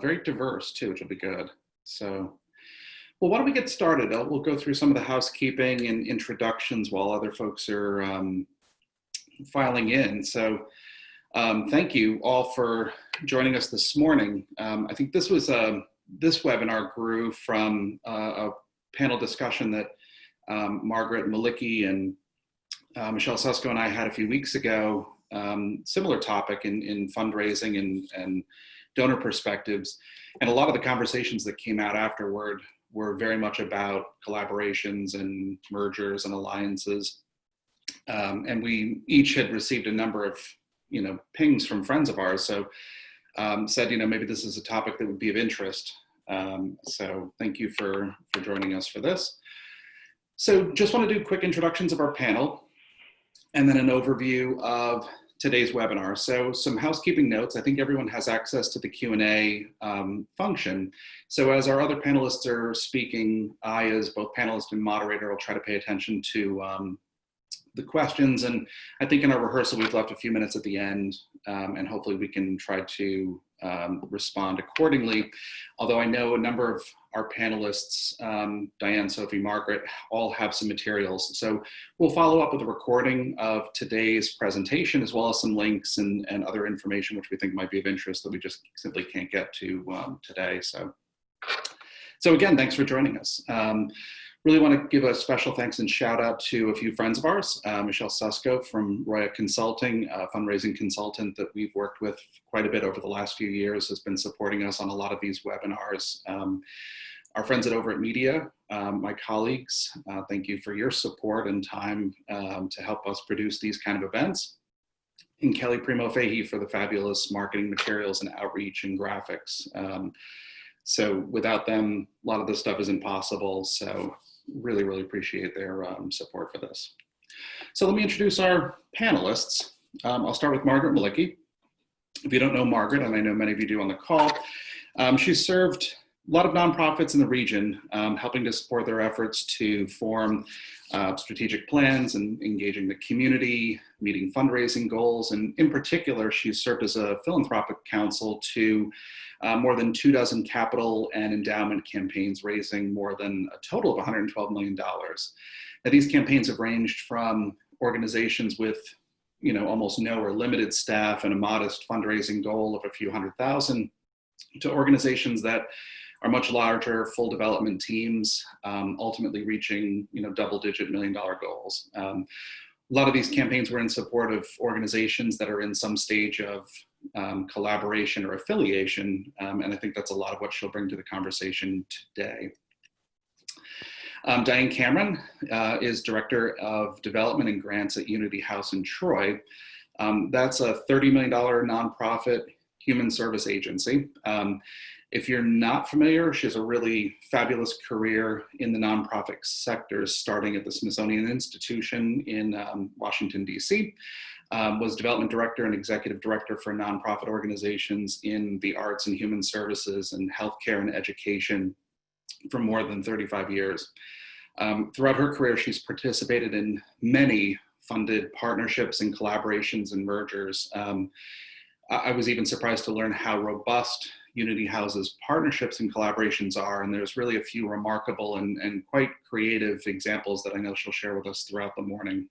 very diverse too, which will be good. So, well, why don't we get started? We'll go through some of the housekeeping and introductions while other folks are filing in. So thank you all for joining us this morning. I think this webinar grew from a panel discussion that Margaret Malicki and Michelle Susko and I had a few weeks ago, similar topic in fundraising and donor perspectives. And a lot of the conversations that came out afterward were very much about collaborations and mergers and alliances. And we each had received a number of, pings from friends of ours. So said, maybe this is a topic that would be of interest. So thank you for joining us for this. So just want to do quick introductions of our panel and then an overview of today's webinar. So some housekeeping notes. I think everyone has access to the Q&A function. So as our other panelists are speaking, I, as both panelist and moderator, will try to pay attention to the questions. And I think in our rehearsal, we've left a few minutes at the end, and hopefully we can try to respond accordingly. Although I know a number of our panelists, Diane, Sophie, Margaret, all have some materials. So we'll follow up with a recording of today's presentation, as well as some links and other information which we think might be of interest that we just simply can't get to today. So again, thanks for joining us. Really want to give a special thanks and shout out to a few friends of ours. Michelle Susko from Roya Consulting, a fundraising consultant that we've worked with quite a bit over the last few years, has been supporting us on a lot of these webinars. Our friends at Over at Media, my colleagues, thank you for your support and time to help us produce these kind of events. And Kelly Primo Fahey for the fabulous marketing materials and outreach and graphics. So without them, a lot of this stuff is impossible. So really, really appreciate their support for this. So let me introduce our panelists. I'll start with Margaret Malicki. If you don't know Margaret, and I know many of you do on the call, she's served a lot of nonprofits in the region, helping to support their efforts to form strategic plans and engaging the community, meeting fundraising goals. And in particular, she's served as a philanthropic counsel to more than 24 capital and endowment campaigns, raising more than a total of $112 million. Now, these campaigns have ranged from organizations with almost no or limited staff and a modest fundraising goal of a few $100,000 to organizations that are much larger, full development teams, ultimately reaching double-digit million-dollar goals. A lot of these campaigns were in support of organizations that are in some stage of collaboration or affiliation, and I think that's a lot of what she'll bring to the conversation today. Diane Cameron is Director of Development and Grants at Unity House in Troy. That's a $30 million nonprofit human service agency. If you're not familiar, she has a really fabulous career in the nonprofit sector, starting at the Smithsonian Institution in Washington, D.C., was development director and executive director for nonprofit organizations in the arts and human services and healthcare and education for more than 35 years. Throughout her career, she's participated in many funded partnerships and collaborations and mergers. I was even surprised to learn how robust Unity House's partnerships and collaborations are, and there's really a few remarkable and quite creative examples that I know she'll share with us throughout the morning.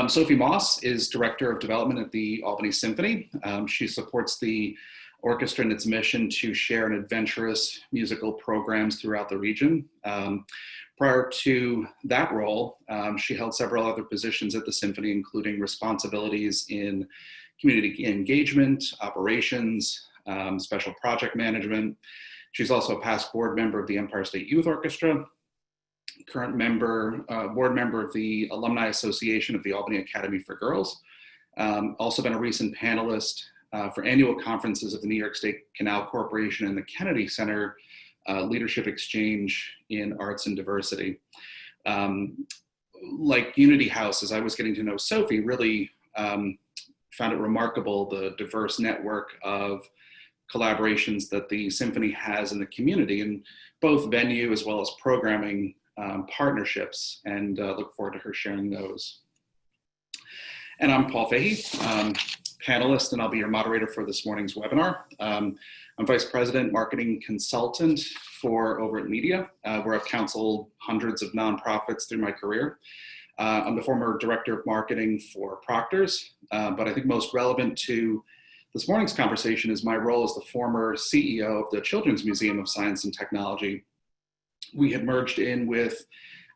Sophie Moss is Director of Development at the Albany Symphony. She supports the orchestra in its mission to share and adventurous musical programs throughout the region. Prior to that role, she held several other positions at the Symphony, including responsibilities in community engagement, operations, special project management. She's also a past board member of the Empire State Youth Orchestra, current board member of the Alumni Association of the Albany Academy for Girls, also been a recent panelist for annual conferences of the New York State Canal Corporation and the Kennedy Center Leadership Exchange in Arts and Diversity. Like Unity House, as I was getting to know Sophie, really found it remarkable the diverse network of collaborations that the Symphony has in the community, in both venue as well as programming partnerships, and look forward to her sharing those. And I'm Paul Fahey. Panelist, and I'll be your moderator for this morning's webinar. I'm Vice President, Marketing Consultant for Over at Media, where I've counseled hundreds of nonprofits through my career. I'm the former Director of Marketing for Proctor's, but I think most relevant to this morning's conversation is my role as the former CEO of the Children's Museum of Science and Technology. We had merged in with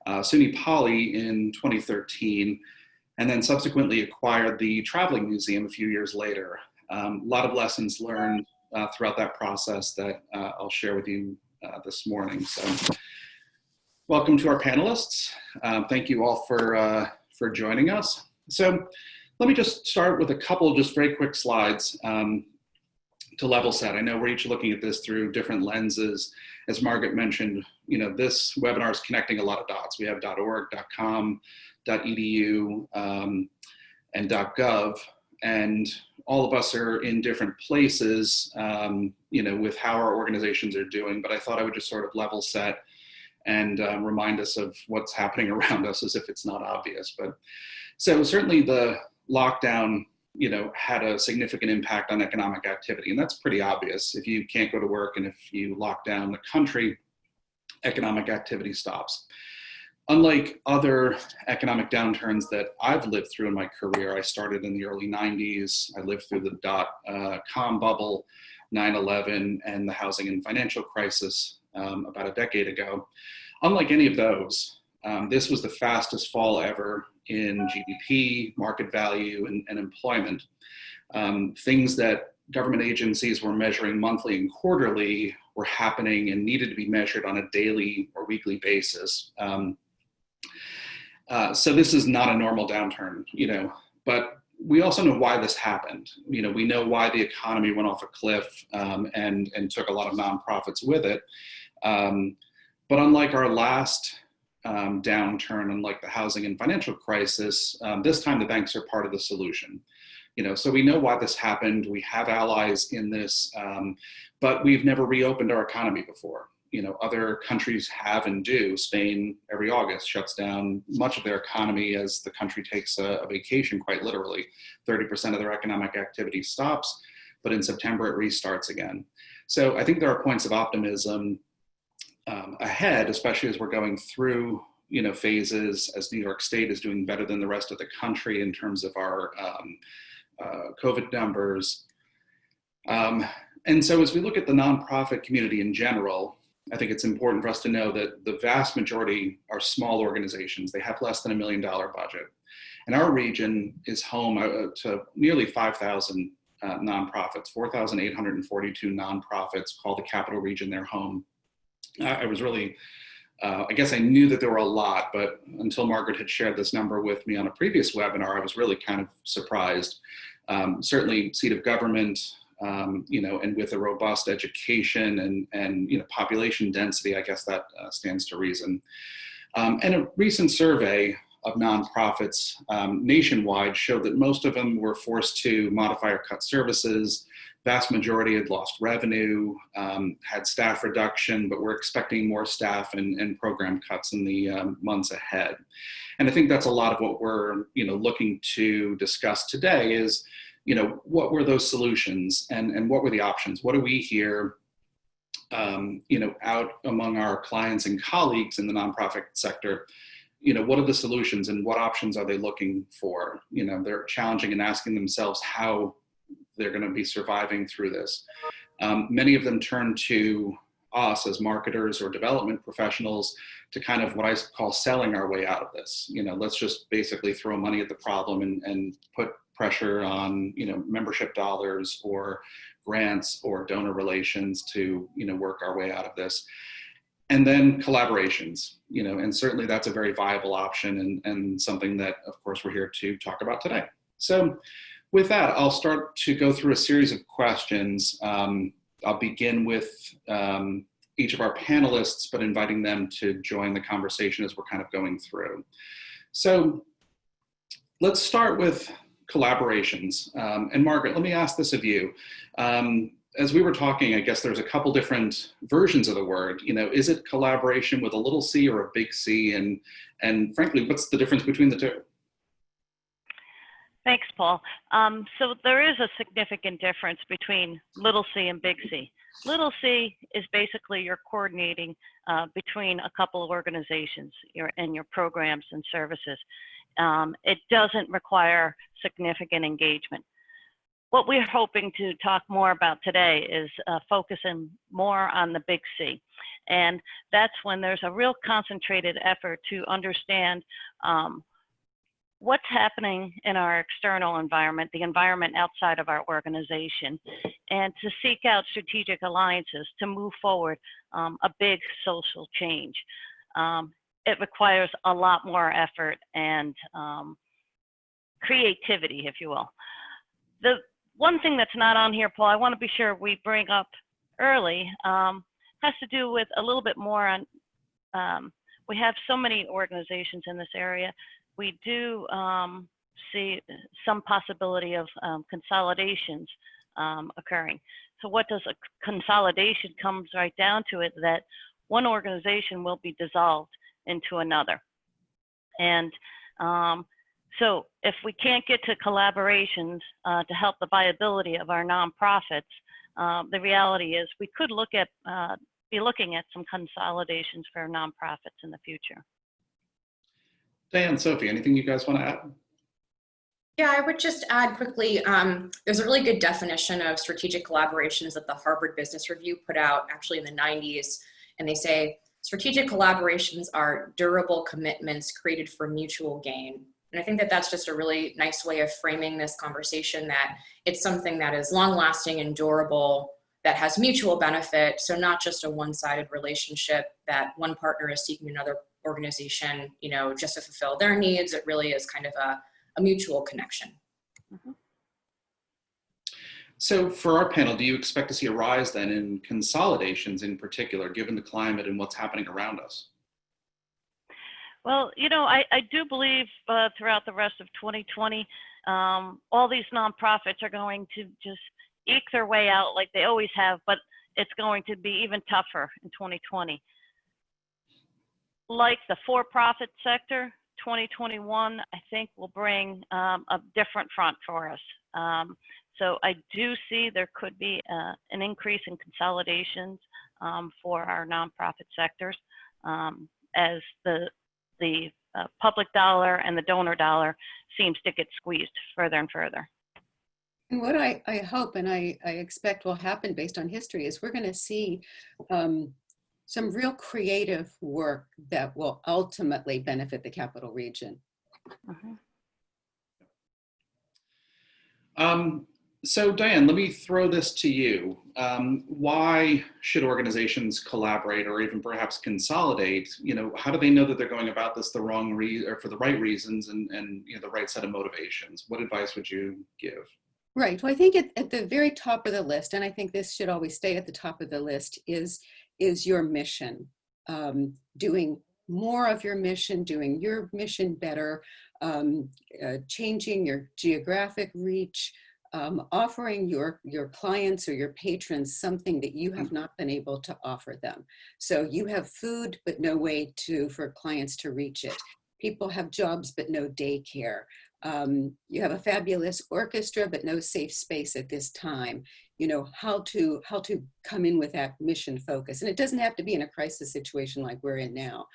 SUNY Poly in 2013, and then subsequently acquired the Traveling Museum a few years later. A lot of lessons learned throughout that process that I'll share with you this morning. So welcome to our panelists. Thank you all for joining us. So let me just start with a couple just very quick slides to level set. I know we're each looking at this through different lenses. As Margaret mentioned, this webinar is connecting a lot of dots. We have .org, .com, .edu, and .gov, and all of us are in different places, with how our organizations are doing, but I thought I would just sort of level set and remind us of what's happening around us as if it's not obvious. But so certainly the lockdown, had a significant impact on economic activity, and that's pretty obvious. If you can't go to work and if you lock down the country, economic activity stops. Unlike other economic downturns that I've lived through in my career, I started in the early 90s. I lived through the dot-com bubble, 9/11, and the housing and financial crisis about a decade ago. Unlike any of those, this was the fastest fall ever in GDP, market value, and employment. Things that government agencies were measuring monthly and quarterly were happening and needed to be measured on a daily or weekly basis. So this is not a normal downturn, but we also know why this happened. We know why the economy went off a cliff and took a lot of nonprofits with it. But unlike our last downturn, unlike the housing and financial crisis, this time the banks are part of the solution. So we know why this happened. We have allies in this, but we've never reopened our economy before. Other countries have and do. Spain, every August, shuts down much of their economy as the country takes a vacation, quite literally. 30% of their economic activity stops, but in September it restarts again. So I think there are points of optimism ahead, especially as we're going through, phases, as New York State is doing better than the rest of the country in terms of our COVID numbers. And so as we look at the nonprofit community in general, I think it's important for us to know that the vast majority are small organizations. They have less than $1 million budget. And our region is home to nearly 5,000 nonprofits, 4,842 nonprofits call the Capital Region their home. I was really, I guess I knew that there were a lot, but until Margaret had shared this number with me on a previous webinar, I was really kind of surprised. Certainly seat of government, and with a robust education and population density, I guess that stands to reason. And a recent survey of nonprofits nationwide showed that most of them were forced to modify or cut services. Vast majority had lost revenue, had staff reduction, but we're expecting more staff and program cuts in the months ahead. And I think that's a lot of what we're looking to discuss today is, what were those solutions and what were the options? What do we hear, out among our clients and colleagues in the nonprofit sector? What are the solutions and what options are they looking for? They're challenging and asking themselves how they're going to be surviving through this. Many of them turn to us as marketers or development professionals to kind of what I call selling our way out of this. Let's just basically throw money at the problem and put pressure on, membership dollars or grants or donor relations to, work our way out of this. And then collaborations, and certainly that's a very viable option and something that, of course, we're here to talk about today. So with that, I'll start to go through a series of questions. I'll begin with each of our panelists, but inviting them to join the conversation as we're kind of going through. So let's start with collaborations. And Margaret, let me ask this of you. As we were talking, I guess there's a couple different versions of the word. Is it collaboration with a little c or a big C? And frankly, what's the difference between the two? Thanks, Paul. So there is a significant difference between little c and big C. Little c is basically you're coordinating between a couple of organizations and your programs and services. It doesn't require significant engagement. What we're hoping to talk more about today is focusing more on the big C. And that's when there's a real concentrated effort to understand what's happening in our external environment, the environment outside of our organization, and to seek out strategic alliances to move forward a big social change. It requires a lot more effort and creativity, if you will. The one thing that's not on here, Paul, I want to be sure we bring up early, has to do with a little bit more on, we have so many organizations in this area. We do see some possibility of consolidations occurring. So what does a consolidation comes right down to it, that one organization will be dissolved into another. And so if we can't get to collaborations to help the viability of our nonprofits, the reality is we could look at, be looking at some consolidations for nonprofits in the future. Diane, Sophie, anything you guys want to add? Yeah, I would just add quickly, there's a really good definition of strategic collaborations that the Harvard Business Review put out actually in the 90s. And they say, strategic collaborations are durable commitments created for mutual gain. And I think that that's just a really nice way of framing this conversation, that it's something that is long lasting and durable, that has mutual benefit. So not just a one-sided relationship that one partner is seeking another organization, you know, just to fulfill their needs. It really is kind of a mutual connection. Mm-hmm. So for our panel, do you expect to see a rise then in consolidations in particular, given the climate and what's happening around us? Well, you know, I do believe throughout the rest of 2020, all these nonprofits are going to just eke their way out like they always have, but it's going to be even tougher in 2020. Like the for-profit sector, 2021, I think will bring a different front for us. So I do see there could be an increase in consolidations for our nonprofit sectors as the public dollar and the donor dollar seems to get squeezed further and further. And what I hope and I expect will happen based on history is we're going to see some real creative work that will ultimately benefit the Capital Region. So Diane, let me throw this to you. Why should organizations collaborate or even perhaps consolidate? You know, how do they know that they're going about this the wrong reason or for the right reasons and you know, the right set of motivations? What advice would you give? Right. Well, I think at the very top of the list, and I think this should always stay at the top of the list, is your mission. Doing more of your mission, doing your mission better, changing your geographic reach, offering your clients or your patrons something that you have not been able to offer them. So you have food, but no way for clients to reach it. People have jobs, but no daycare. You have a fabulous orchestra, but no safe space at this time. You know, how to come in with that mission focus. And it doesn't have to be in a crisis situation like we're in now.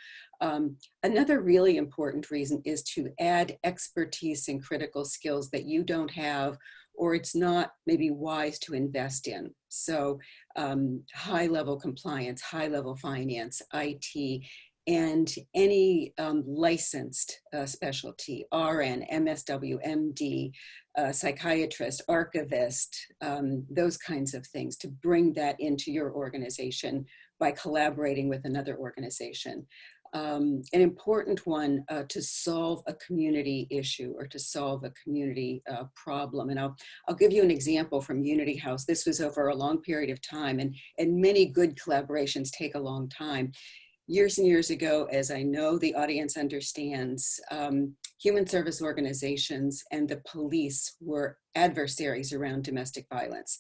Another really important reason is to add expertise and critical skills that you don't have, or it's not maybe wise to invest in. So high-level compliance, high-level finance, IT, and any licensed specialty, RN, MSW, MD, psychiatrist, archivist, those kinds of things, to bring that into your organization by collaborating with another organization. An important one to solve a community issue or to solve a community problem. And I'll give you an example from Unity House. This was over a long period of time, and many good collaborations take a long time. Years and years ago, as I know the audience understands, human service organizations and the police were adversaries around domestic violence.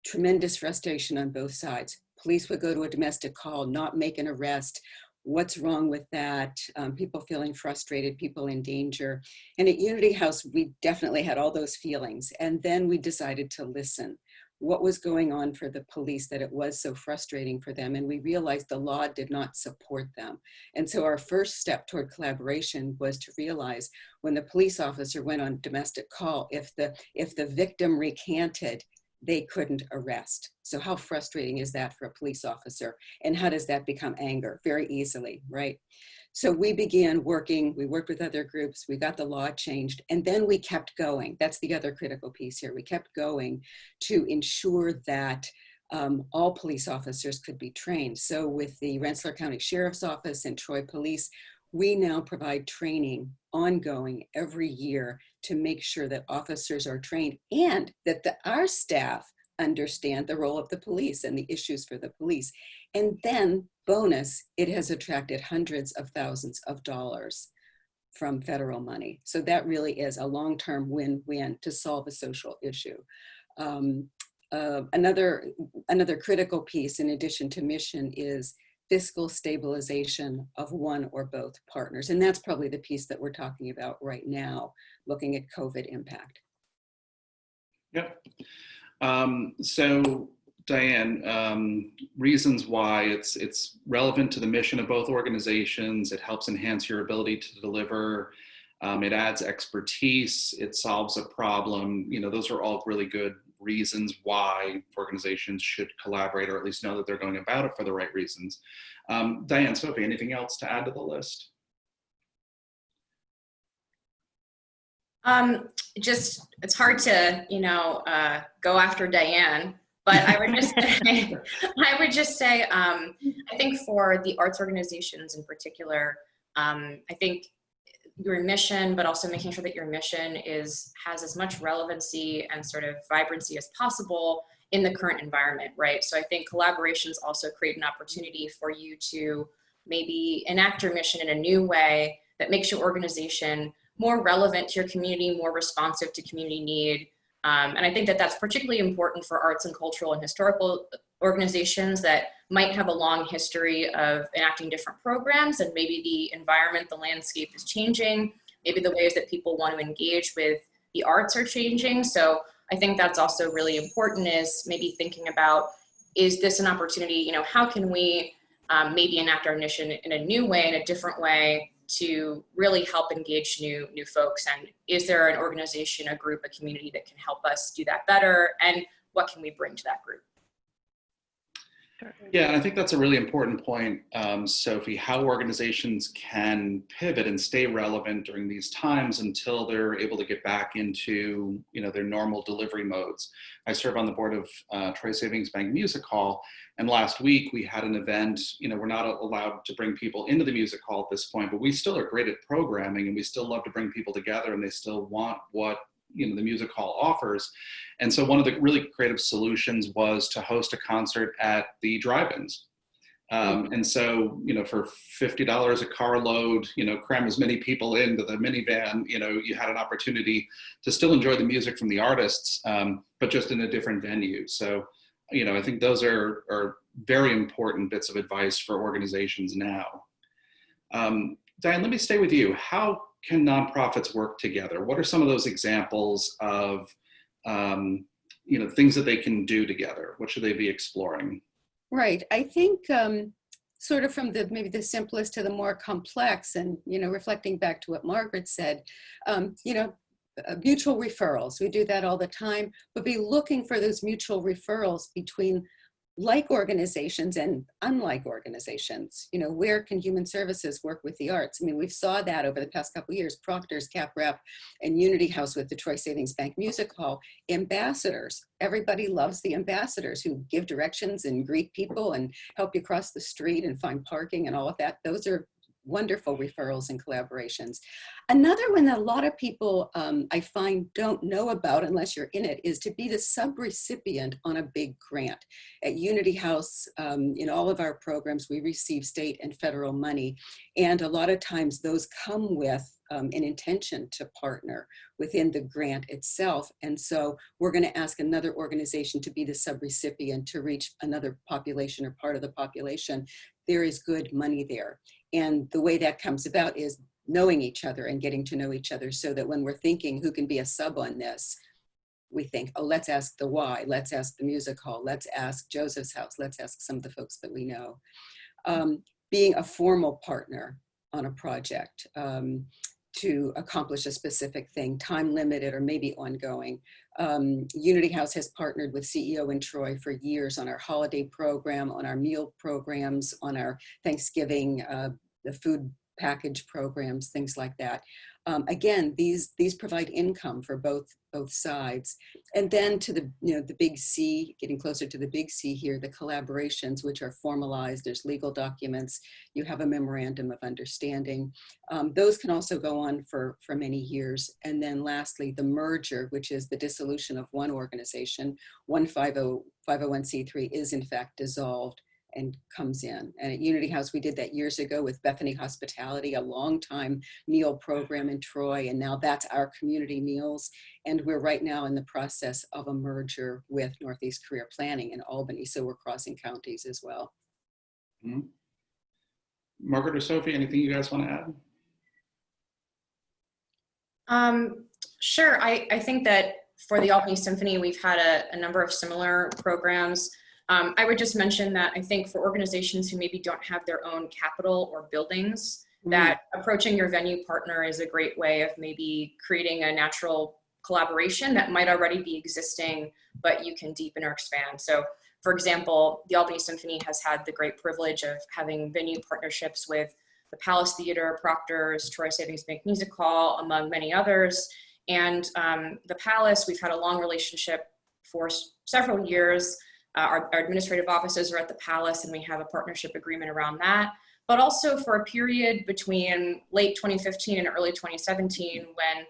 Tremendous frustration on both sides. Police would go to a domestic call, not make an arrest, what's wrong with that, people feeling frustrated, people in danger. And at Unity House, we definitely had all those feelings. And then we decided to listen. What was going on for the police that it was so frustrating for them? And we realized the law did not support them. And so our first step toward collaboration was to realize when the police officer went on domestic call, if the victim recanted, they couldn't arrest. So how frustrating is that for a police officer? And how does that become anger? Very easily, right? So we began working, we worked with other groups, we got the law changed, and then we kept going. That's the other critical piece here. We kept going to ensure that all police officers could be trained. So with the Rensselaer County Sheriff's Office and Troy Police, we now provide training ongoing every year to make sure that officers are trained and that our staff understand the role of the police and the issues for the police. And then, bonus, it has attracted hundreds of thousands of dollars from federal money. So that really is a long-term win-win to solve a social issue. Another critical piece in addition to mission is fiscal stabilization of one or both partners. And that's probably the piece that we're talking about right now, looking at COVID impact. Yep. So Diane, reasons why it's relevant to the mission of both organizations. It helps enhance your ability to deliver. It adds expertise. It solves a problem. You know, those are all really good reasons why organizations should collaborate, or at least know that they're going about it for the right reasons. Diane, Sophie, anything else to add to the list? Just, it's hard to, go after Diane, but I would just say, I think for the arts organizations in particular, I think your mission, but also making sure that your mission has as much relevancy and sort of vibrancy as possible in the current environment, right? So I think collaborations also create an opportunity for you to maybe enact your mission in a new way that makes your organization more relevant to your community, more responsive to community need. And I think that that's particularly important for arts and cultural and historical organizations that might have a long history of enacting different programs, and maybe the environment, the landscape is changing. Maybe the ways that people want to engage with the arts are changing. So I think that's also really important, is maybe thinking about, is this an opportunity, how can we maybe enact our mission in a new way, in a different way, to really help engage new folks? And is there an organization, a group, a community that can help us do that better? And what can we bring to that group? Yeah, and I think that's a really important point, Sophie, how organizations can pivot and stay relevant during these times until they're able to get back into, their normal delivery modes. I serve on the board of Troy Savings Bank Music Hall, and last week we had an event. We're not allowed to bring people into the music hall at this point, but we still are great at programming, and we still love to bring people together, and they still want what the music hall offers. And so one of the really creative solutions was to host a concert at the drive-ins. And so, for $50 a carload, cram as many people into the minivan, you had an opportunity to still enjoy the music from the artists, but just in a different venue. So, I think those are very important bits of advice for organizations now. Diane, let me stay with you. How can nonprofits work together? What are some of those examples of, things that they can do together? What should they be exploring? Right. I think sort of from maybe the simplest to the more complex, and, reflecting back to what Margaret said, mutual referrals. We do that all the time, but be looking for those mutual referrals between like organizations and unlike organizations. Where can human services work with the arts? I mean, we've saw that over the past couple of years. Proctor's, CapRep, and Unity House with the Troy Savings Bank Music Hall. Ambassadors. Everybody loves the ambassadors who give directions and greet people and help you cross the street and find parking and all of that. Those are wonderful referrals and collaborations. Another one that a lot of people I find don't know about unless you're in it is to be the sub-recipient on a big grant. At Unity House, in all of our programs, we receive state and federal money. And a lot of times those come with an intention to partner within the grant itself. And so we're going to ask another organization to be the subrecipient to reach another population or part of the population. There is good money there. And the way that comes about is knowing each other and getting to know each other, so that when we're thinking who can be a sub on this, we think, oh, let's ask the Y, let's ask the music hall, let's ask Joseph's House, let's ask some of the folks that we know. Being a formal partner on a project to accomplish a specific thing, time limited or maybe ongoing. Unity House has partnered with CEO in Troy for years on our holiday program, on our meal programs, on our Thanksgiving, the food package programs, things like that. Again, these provide income for both sides. And then to the big C, getting closer to the big C here, the collaborations, which are formalized. There's legal documents. You have a memorandum of understanding. Those can also go on for many years. And then lastly, the merger, which is the dissolution of one organization. One 501c3 is in fact dissolved and comes in. And at Unity House, we did that years ago with Bethany Hospitality, a long time meal program in Troy, and now that's our community meals. And we're right now in the process of a merger with Northeast Career Planning in Albany, so we're crossing counties as well. Mm-hmm. Margaret or Sophie, anything you guys want to add? Sure, I think that for the Albany Symphony, we've had a number of similar programs. I would just mention that I think for organizations who maybe don't have their own capital or buildings, that approaching your venue partner is a great way of maybe creating a natural collaboration that might already be existing, but you can deepen or expand. So for example, the Albany Symphony has had the great privilege of having venue partnerships with the Palace Theater, Proctor's, Troy Savings Bank Music Hall, among many others. And the Palace, we've had a long relationship for several years. Our administrative offices are at the Palace, and we have a partnership agreement around that. But also for a period between late 2015 and early 2017, when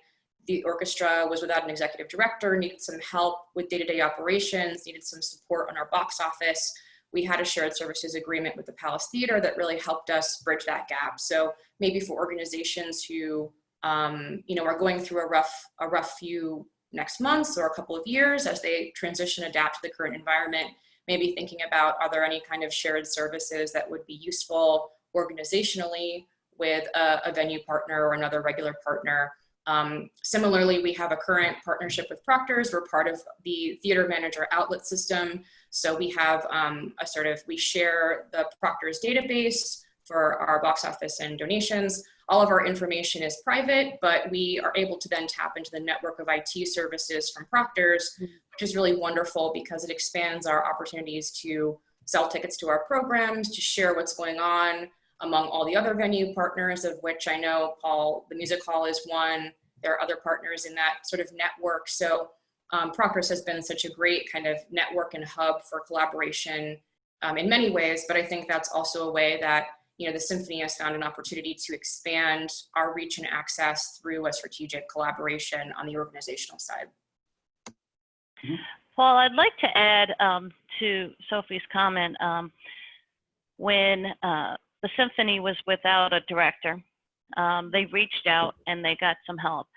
the orchestra was without an executive director, needed some help with day-to-day operations, needed some support on our box office, we had a shared services agreement with the Palace Theater that really helped us bridge that gap. So maybe for organizations who are going through a rough few next months or a couple of years as they transition, adapt to the current environment, maybe thinking about, are there any kind of shared services that would be useful organizationally with a venue partner or another regular partner. Similarly, we have a current partnership with Proctor's. We're part of the theater manager outlet system. So we have we share the Proctor's database for our box office and donations. All of our information is private, but we are able to then tap into the network of IT services from Proctor's, which is really wonderful because it expands our opportunities to sell tickets to our programs, to share what's going on among all the other venue partners, of which I know Paul, the music hall is one. There are other partners in that sort of network. So Proctor's has been such a great kind of network and hub for collaboration in many ways, but I think that's also a way that the Symphony has found an opportunity to expand our reach and access through a strategic collaboration on the organizational side. Paul, I'd like to add to Sophie's comment. When the Symphony was without a director, they reached out and they got some help.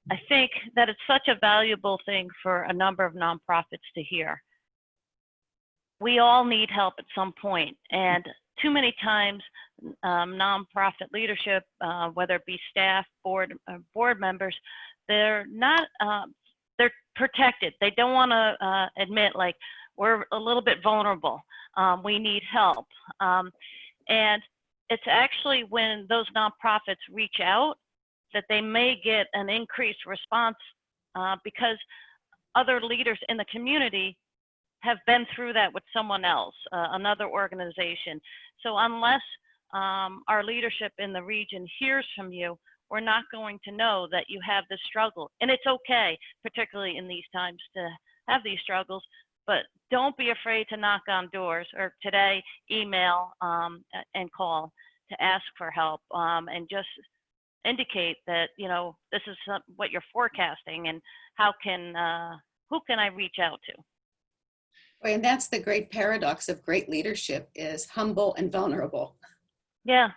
I think that it's such a valuable thing for a number of nonprofits to hear. We all need help at some point, and too many times nonprofit leadership, whether it be staff, board members, they're not, they're protected. They don't want to admit, like, we're a little bit vulnerable. We need help. And it's actually when those nonprofits reach out that they may get an increased response because other leaders in the community have been through that with someone else, another organization. So unless our leadership in the region hears from you, we're not going to know that you have this struggle. And it's okay, particularly in these times, to have these struggles, but don't be afraid to knock on doors, or today, email and call to ask for help, and just indicate that, this is what you're forecasting, and who can I reach out to? And that's the great paradox of great leadership, is humble and vulnerable. Yeah.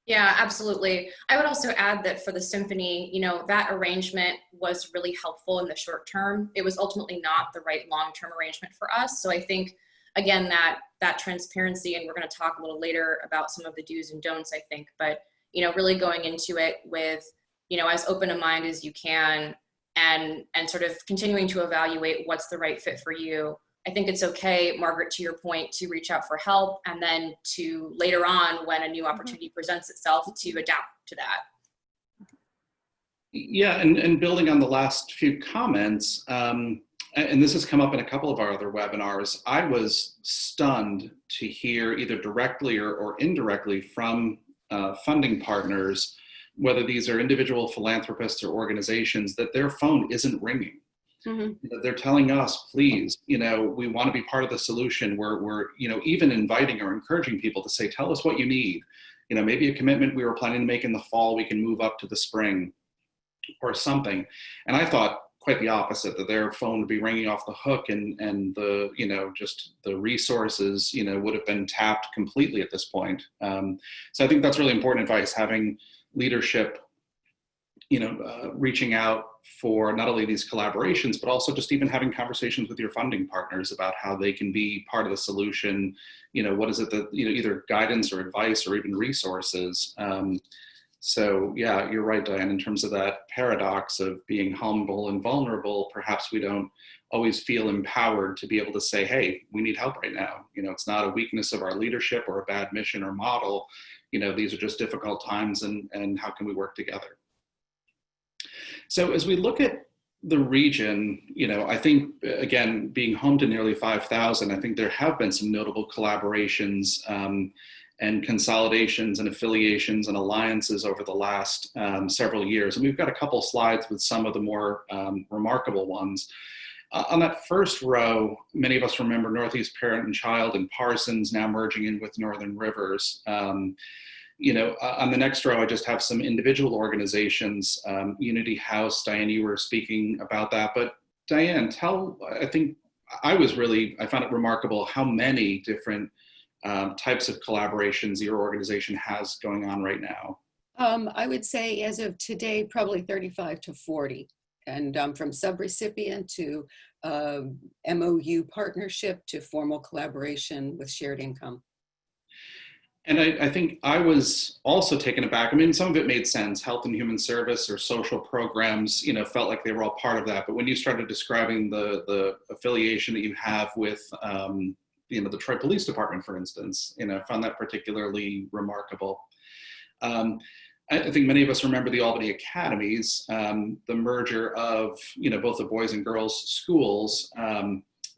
Yeah, absolutely. I would also add that for the symphony, you know, that arrangement was really helpful in the short term. It was ultimately not the right long-term arrangement for us. So I think, again, that transparency, and we're going to talk a little later about some of the do's and don'ts, I think, but, you know, really going into it with, you know, as open a mind as you can, and sort of continuing to evaluate what's the right fit for you. I think it's okay, Margaret, to your point, to reach out for help, and then to later on, when a new opportunity presents itself, to adapt to that. Yeah, and building on the last few comments, and this has come up in a couple of our other webinars, I was stunned to hear either directly or indirectly from funding partners, whether these are individual philanthropists or organizations, that their phone isn't ringing. Mm-hmm. They're telling us, please, you know, we want to be part of the solution. We're, you know, even inviting or encouraging people to say, tell us what you need. You know, maybe a commitment we were planning to make in the fall, we can move up to the spring or something. And I thought quite the opposite, that their phone would be ringing off the hook, and the, you know, just the resources, you know, would have been tapped completely at this point. So I think that's really important advice, having leadership, you know, reaching out for not only these collaborations, but also just even having conversations with your funding partners about how they can be part of the solution. You know, what is it that, you know, either guidance or advice or even resources. So yeah, you're right, Diane, in terms of that paradox of being humble and vulnerable, perhaps we don't always feel empowered to be able to say, hey, we need help right now. You know, it's not a weakness of our leadership or a bad mission or model. You know, these are just difficult times, and how can we work together? So as we look at the region, you know, I think, again, being home to nearly 5,000, I think there have been some notable collaborations and consolidations and affiliations and alliances over the last several years. And we've got a couple slides with some of the more remarkable ones. On that first row, many of us remember Northeast Parent and Child and Parsons now merging in with Northern Rivers. You know, on the next row, I just have some individual organizations, Unity House. Diane, you were speaking about that, but Diane, I think I found it remarkable how many different types of collaborations your organization has going on right now. I would say as of today, probably 35 to 40. And from subrecipient to MOU partnership to formal collaboration with shared income. And I think I was also taken aback. I mean, some of it made sense. Health and Human Service or social programs, you know, felt like they were all part of that. But when you started describing the affiliation that you have with, you know, the Troy Police Department, for instance, you know, I found that particularly remarkable. I think many of us remember the Albany Academies, the merger of, you know, both the boys and girls schools.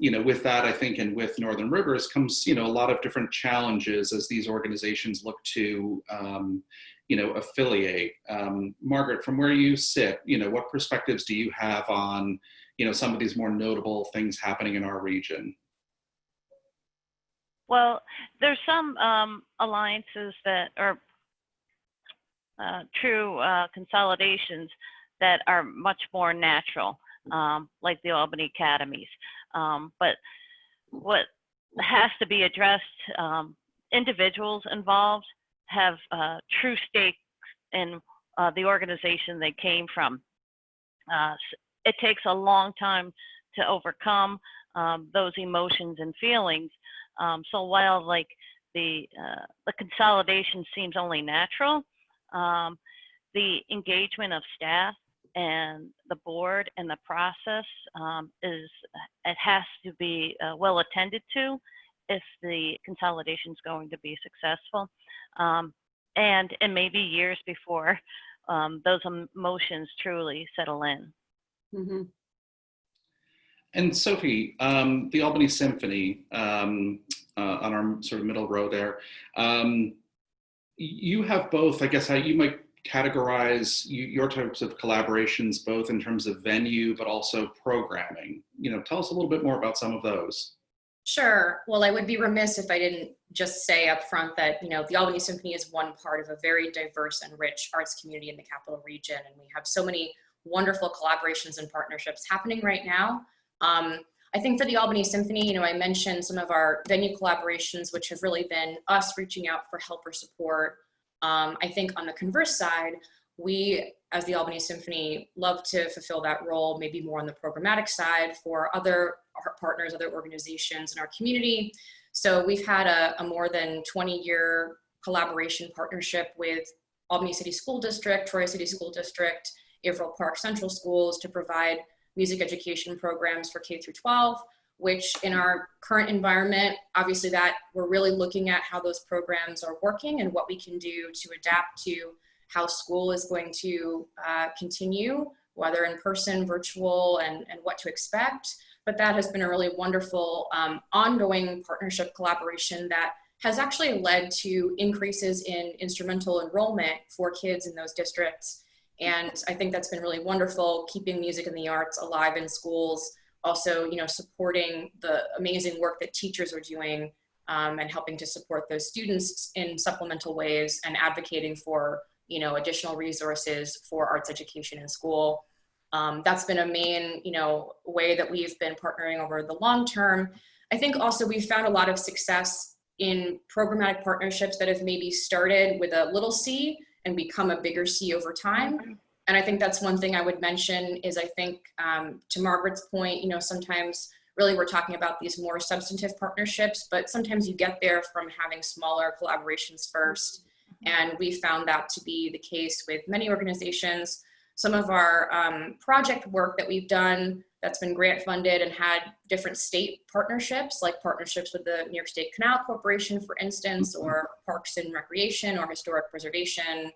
You know, with that, I think, and with Northern Rivers comes, you know, a lot of different challenges as these organizations look to, you know, affiliate. Margaret, from where you sit, you know, what perspectives do you have on, you know, some of these more notable things happening in our region? Well, there's some alliances that are true consolidations that are much more natural, like the Albany Academies. But what has to be addressed, individuals involved have true stakes in the organization they came from. It takes a long time to overcome those emotions and feelings. So while like the consolidation seems only natural, the engagement of staff and the board and the process it has to be well attended to if the consolidation is going to be successful, and maybe years before those emotions truly settle in. Mm-hmm. And Sophie, the Albany Symphony, on our sort of middle row there, you have both, I guess, how you might categorize your types of collaborations, both in terms of venue, but also programming. You know, tell us a little bit more about some of those. Sure. Well, I would be remiss if I didn't just say up front that, you know, the Albany Symphony is one part of a very diverse and rich arts community in the Capital Region. And we have so many wonderful collaborations and partnerships happening right now. I think for the Albany Symphony, you know, I mentioned some of our venue collaborations, which have really been us reaching out for help or support. I think on the converse side, we, as the Albany Symphony, love to fulfill that role, maybe more on the programmatic side for other partners, other organizations in our community. So we've had a more than 20-year collaboration partnership with Albany City School District, Troy City School District, Averill Park Central Schools to provide music education programs for K through 12, which in our current environment, obviously that we're really looking at how those programs are working and what we can do to adapt to how school is going to continue, whether in person, virtual, and what to expect. But that has been a really wonderful ongoing partnership collaboration that has actually led to increases in instrumental enrollment for kids in those districts. And I think that's been really wonderful, keeping music and the arts alive in schools, also, supporting the amazing work that teachers are doing and helping to support those students in supplemental ways and advocating for, additional resources for arts education in school. That's been a main, way that we've been partnering over the long term. I think also we've found a lot of success in programmatic partnerships that have maybe started with a little c and become a bigger C over time. And I think that's one thing I would mention is I think to Margaret's point, sometimes really we're talking about these more substantive partnerships, but sometimes you get there from having smaller collaborations first. And we found that to be the case with many organizations. Some of our project work that we've done that's been grant funded and had different state partnerships, like partnerships with the New York State Canal Corporation, for instance, or Parks and Recreation or Historic Preservation,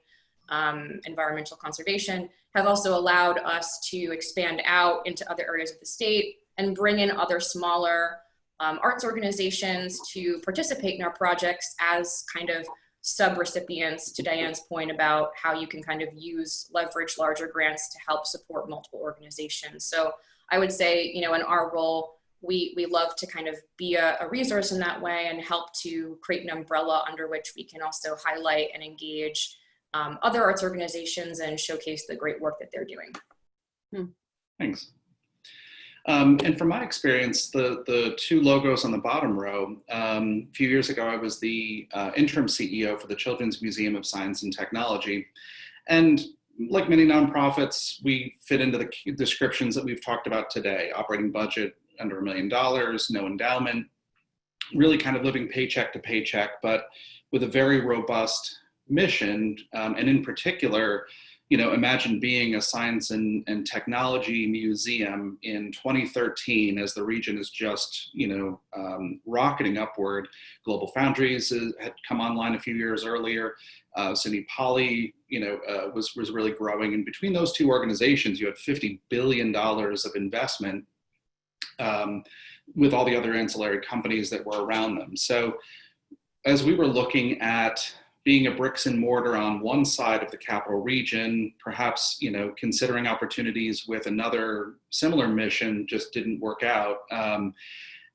environmental conservation, have also allowed us to expand out into other areas of the state and bring in other smaller arts organizations to participate in our projects as kind of sub-recipients, to Diane's point about how you can kind of leverage larger grants to help support multiple organizations. So I would say, in our role, we love to kind of be a resource in that way and help to create an umbrella under which we can also highlight and engage other arts organizations and showcase the great work that they're doing. Thanks. And from my experience, the two logos on the bottom row, a few years ago, I was the interim CEO for the Children's Museum of Science and Technology. And like many nonprofits, we fit into the descriptions that we've talked about today: operating budget under $1 million, no endowment, really kind of living paycheck to paycheck, but with a very robust mission. And in particular, imagine being a science and technology museum in 2013 as the region is just, rocketing upward. Global Foundries had come online a few years earlier. SUNY Poly, was really growing. And between those two organizations, you had $50 billion of investment with all the other ancillary companies that were around them. So as we were looking at being a bricks and mortar on one side of the capital region, perhaps, considering opportunities with another similar mission just didn't work out.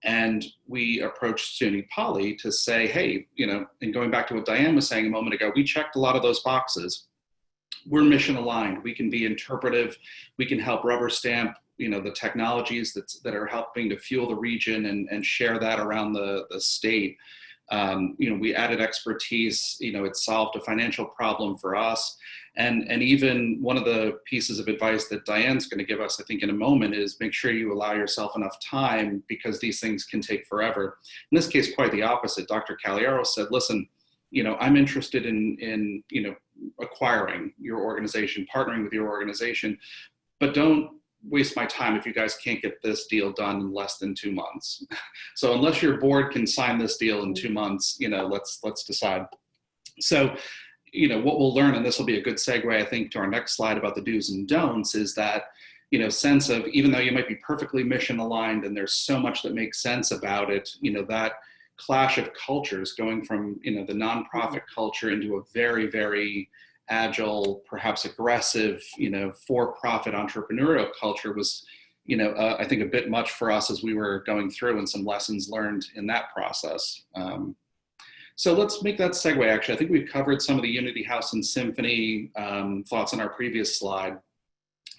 And we approached SUNY Poly to say, hey, and going back to what Diane was saying a moment ago, we checked a lot of those boxes. We're mission aligned. We can be interpretive. We can help rubber stamp, the technologies that are helping to fuel the region and share that around the state. We added expertise, it solved a financial problem for us. And even one of the pieces of advice that Diane's going to give us, I think in a moment, is make sure you allow yourself enough time because these things can take forever. In this case, quite the opposite. Dr. Caliero said, listen, I'm interested in acquiring your organization, partnering with your organization, but don't waste my time if you guys can't get this deal done in less than 2 months. So unless your board can sign this deal in 2 months, let's decide. So, what we'll learn, and this will be a good segue, I think, to our next slide about the do's and don'ts, is that, sense of, even though you might be perfectly mission aligned and there's so much that makes sense about it, that clash of cultures going from, the nonprofit culture into a very, very agile, perhaps aggressive, for-profit entrepreneurial culture was, I think a bit much for us as we were going through, and some lessons learned in that process. So let's make that segue. Actually, I think we've covered some of the Unity House and Symphony thoughts on our previous slide.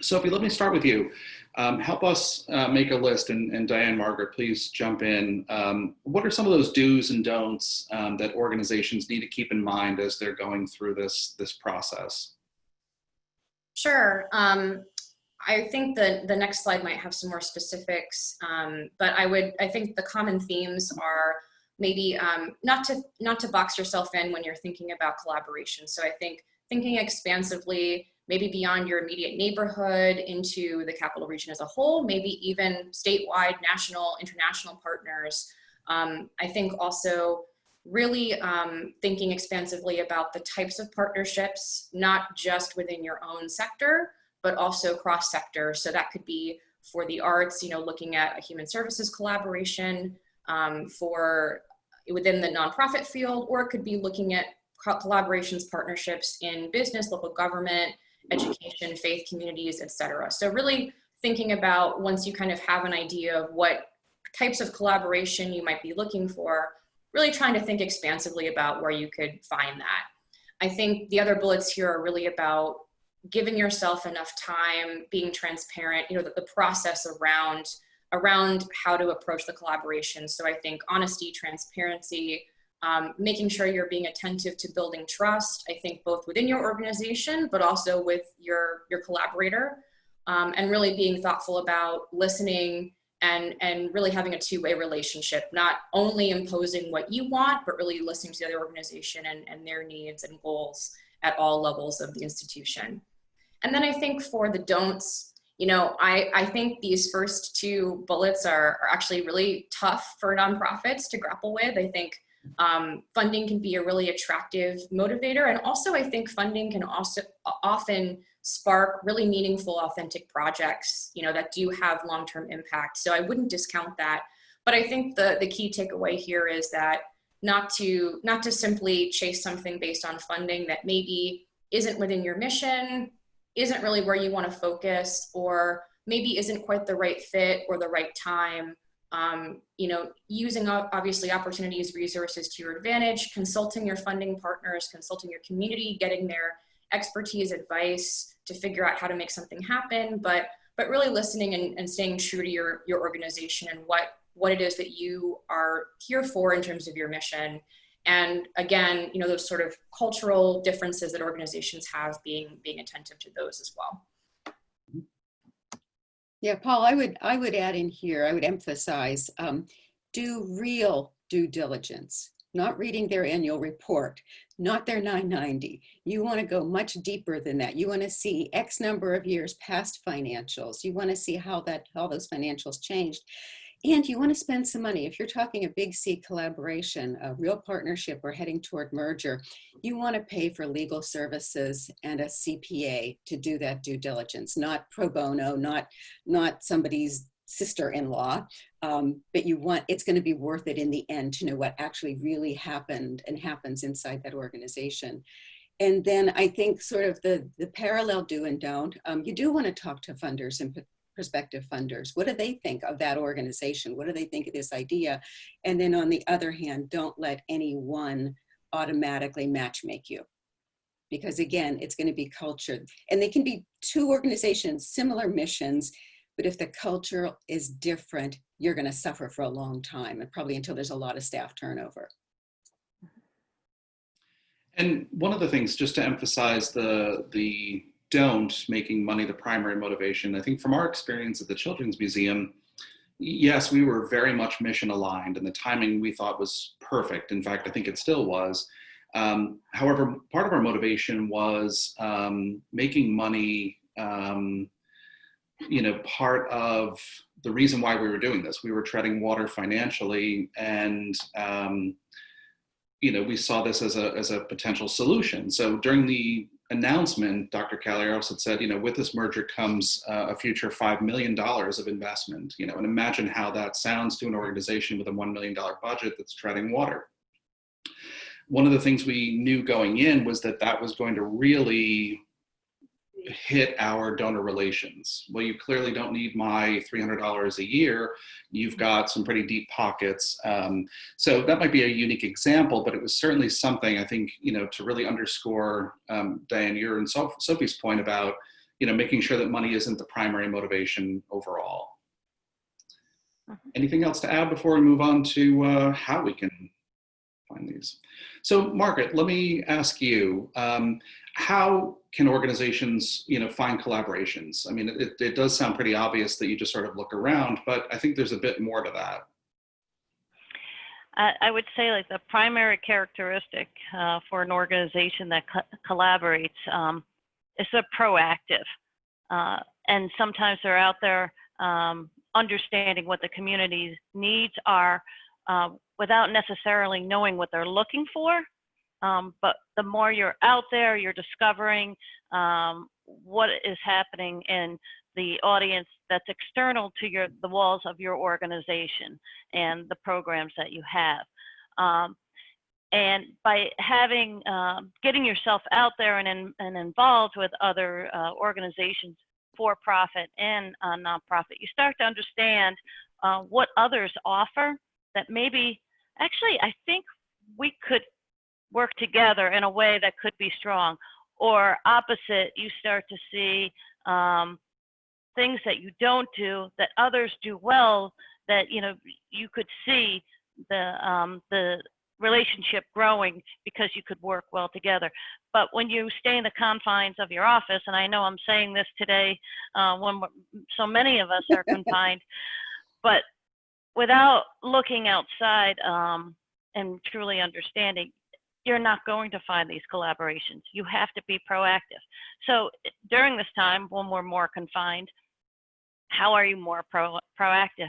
Sophie, let me start with you. Help us make a list, and Diane, Margaret, please jump in. What are some of those do's and don'ts that organizations need to keep in mind as they're going through this process? Sure. I think the next slide might have some more specifics, but I think the common themes are maybe not to box yourself in when you're thinking about collaboration. So I think thinking expansively, maybe beyond your immediate neighborhood into the capital region as a whole, maybe even statewide, national, international partners. I think also really thinking expansively about the types of partnerships, not just within your own sector, but also cross-sector. So that could be for the arts, looking at a human services collaboration, for within the nonprofit field, or it could be looking at collaborations, partnerships in business, local government, education, faith communities, etc. So really thinking about, once you kind of have an idea of what types of collaboration you might be looking for, really trying to think expansively about where you could find that. I think the other bullets here are really about giving yourself enough time, being transparent, the process around how to approach the collaboration. So I think honesty, transparency, making sure you're being attentive to building trust, I think both within your organization, but also with your collaborator, and really being thoughtful about listening and really having a two-way relationship, not only imposing what you want, but really listening to the other organization and their needs and goals at all levels of the institution. And then I think for the don'ts, I think these first two bullets are actually really tough for nonprofits to grapple with. I think funding can be a really attractive motivator. And also I think funding can also often spark really meaningful, authentic projects, that do have long-term impact. So I wouldn't discount that. But I think the key takeaway here is that not to simply chase something based on funding that maybe isn't within your mission, isn't really where you want to focus, or maybe isn't quite the right fit or the right time. Using obviously opportunities, resources to your advantage, consulting your funding partners, consulting your community, getting their expertise, advice to figure out how to make something happen, but really listening and staying true to your organization and what it is that you are here for in terms of your mission. And again, those sort of cultural differences that organizations have, being attentive to those as well. Yeah, Paul, I would add in here, I would emphasize, do real due diligence, not reading their annual report, not their 990. You want to go much deeper than that. You want to see X number of years past financials. You want to see how those financials changed. And you want to spend some money. If you're talking a big C collaboration, a real partnership, or heading toward merger, you want to pay for legal services and a CPA to do that due diligence, not pro bono, not somebody's sister-in-law, but it's going to be worth it in the end to know what actually really happened and happens inside that organization. And then I think sort of the parallel do and don't, you do want to talk to funders and prospective funders. What do they think of that organization? What do they think of this idea? And then on the other hand, don't let anyone automatically matchmake you. Because again, it's going to be culture. And they can be two organizations, similar missions, but if the culture is different, you're going to suffer for a long time, and probably until there's a lot of staff turnover. And one of the things, just to emphasize the don't making money the primary motivation, I think from our experience at the Children's Museum, yes, we were very much mission aligned, and the timing we thought was perfect. In fact, I think it still was. However, part of our motivation was making money, part of the reason why we were doing this. We were treading water financially, and we saw this as a potential solution. So during the announcement, Dr. Caliaros had said, with this merger comes a future $5 million of investment, and imagine how that sounds to an organization with a $1 million budget that's treading water. One of the things we knew going in was that was going to really hit our donor relations. Well, you clearly don't need my $300 a year. You've got some pretty deep pockets. So that might be a unique example, but it was certainly something, I think, to really underscore, Diane, your and Sophie's point about, making sure that money isn't the primary motivation overall. Mhm. Anything else to add before we move on to how we can find these? So Margaret, let me ask you, how can organizations, find collaborations? I mean, it does sound pretty obvious that you just sort of look around, but I think there's a bit more to that. I would say like the primary characteristic for an organization that collaborates is they're proactive. And sometimes they're out there understanding what the community's needs are without necessarily knowing what they're looking for. But the more you're out there, you're discovering what is happening in the audience that's external to the walls of your organization and the programs that you have. And by getting yourself out there and involved with other organizations, for profit and nonprofit, you start to understand what others offer that maybe, actually, I think we could work together in a way that could be strong. Or opposite, you start to see things that you don't do that others do well, that you could see the relationship growing because you could work well together. But when you stay in the confines of your office, and I know I'm saying this today when so many of us are confined, but without looking outside and truly understanding, you're not going to find these collaborations. You have to be proactive. So during this time, when we're more confined, how are you more proactive?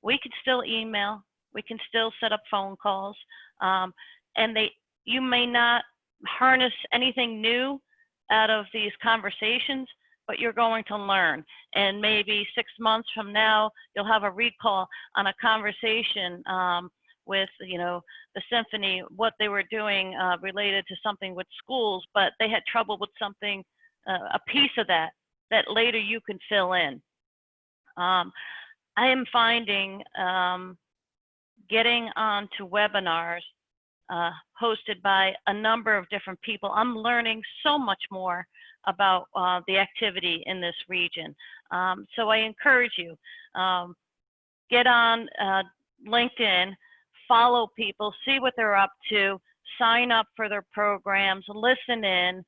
We can still email. We can still set up phone calls. And you may not harness anything new out of these conversations, but you're going to learn. And maybe 6 months from now, you'll have a recall on a conversation with the symphony, what they were doing related to something with schools, but they had trouble with something, a piece of that later you can fill in. I am finding getting onto webinars hosted by a number of different people, I'm learning so much more about the activity in this region. So I encourage you, get on LinkedIn, follow people, see what they're up to, sign up for their programs, listen in,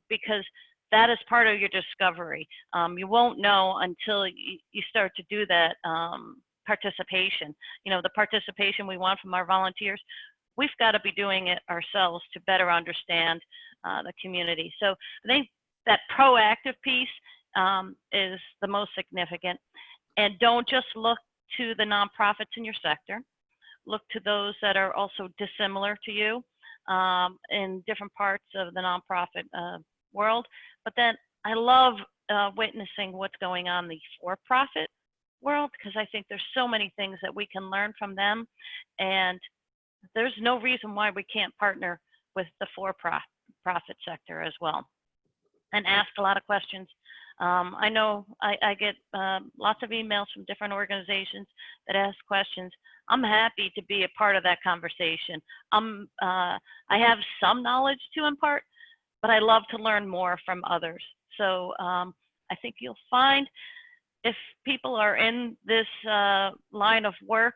because that is part of your discovery. You won't know until you start to do that participation. The participation we want from our volunteers, we've got to be doing it ourselves to better understand the community. So I think that proactive piece is the most significant. And don't just look to the nonprofits in your sector. Look to those that are also dissimilar to you in different parts of the nonprofit world. But then I love witnessing what's going on in the for-profit world, because I think there's so many things that we can learn from them. And there's no reason why we can't partner with the for-profit sector as well and ask a lot of questions. I know I get lots of emails from different organizations that ask questions. I'm happy to be a part of that conversation. I have some knowledge to impart, but I love to learn more from others. So I think you'll find if people are in this line of work,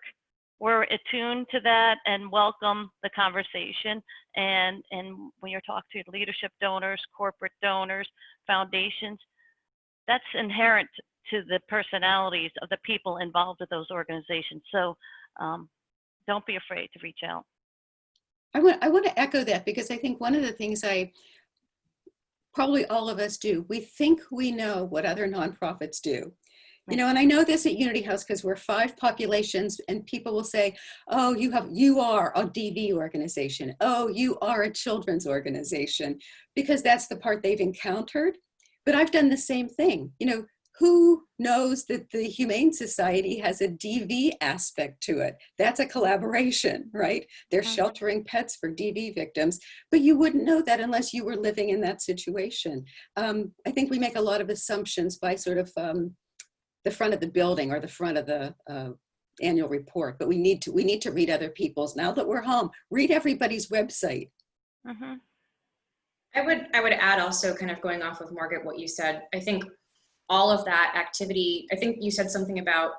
we're attuned to that and welcome the conversation. And when you're talking to leadership donors, corporate donors, foundations, that's inherent to the personalities of the people involved with those organizations. So don't be afraid to reach out. I want to echo that, because I think one of the things probably all of us do, we think we know what other nonprofits do. And I know this at Unity House because we're 5 populations, and people will say, oh, you are a DV organization. Oh, you are a children's organization, because that's the part they've encountered. But I've done the same thing. Who knows that the Humane Society has a DV aspect to it? That's a collaboration, right? They're sheltering pets for DV victims, but you wouldn't know that unless you were living in that situation. I think we make a lot of assumptions by sort of the front of the building or the front of the annual report, but we need to read other people's. Now that we're home, read everybody's website. I would add also, kind of going off of Margaret, what you said, I think all of that activity, I think you said something about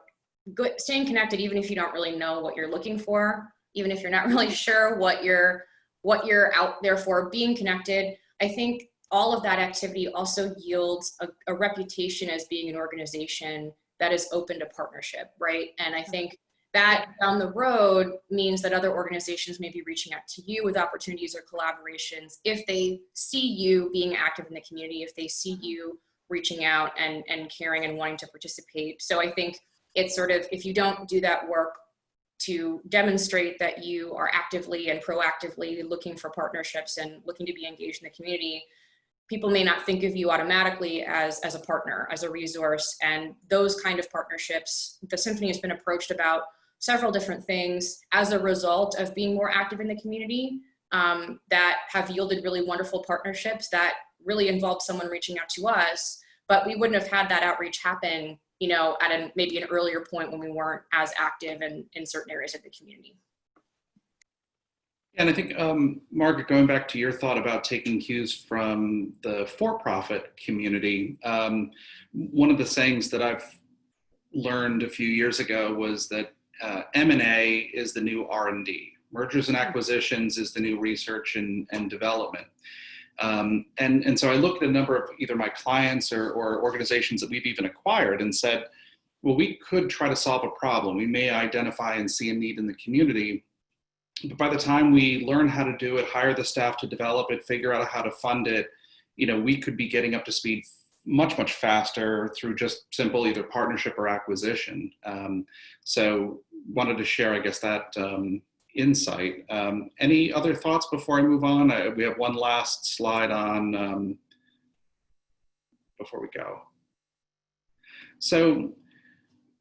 staying connected, even if you don't really know what you're looking for, even if you're not really sure what you're out there for, being connected. I think all of that activity also yields a reputation as being an organization that is open to partnership, right? And I think that down the road means that other organizations may be reaching out to you with opportunities or collaborations if they see you being active in the community, if they see you reaching out and caring and wanting to participate. So I think it's sort of, if you don't do that work to demonstrate that you are actively and proactively looking for partnerships and looking to be engaged in the community, people may not think of you automatically as a partner, as a resource. And those kind of partnerships, the Symphony has been approached about several different things as a result of being more active in the community, that have yielded really wonderful partnerships that really involved someone reaching out to us, but we wouldn't have had that outreach happen, you know, at maybe an earlier point when we weren't as active in certain areas of the community. And I think, Margaret, going back to your thought about taking cues from the for-profit community, one of the sayings that I've learned a few years ago was that M&A is the new R&D. Mergers and acquisitions is the new research and development. And so I looked at a number of either my clients or organizations that we've even acquired and said, well, we could try to solve a problem. We may identify and see a need in the community, but by the time we learn how to do it, hire the staff to develop it, figure out how to fund it, you know, we could be getting up to speed much, much faster through just simple either partnership or acquisition. So wanted to share, I guess, that insight. Any other thoughts before I move on? We have one last slide on before we go. So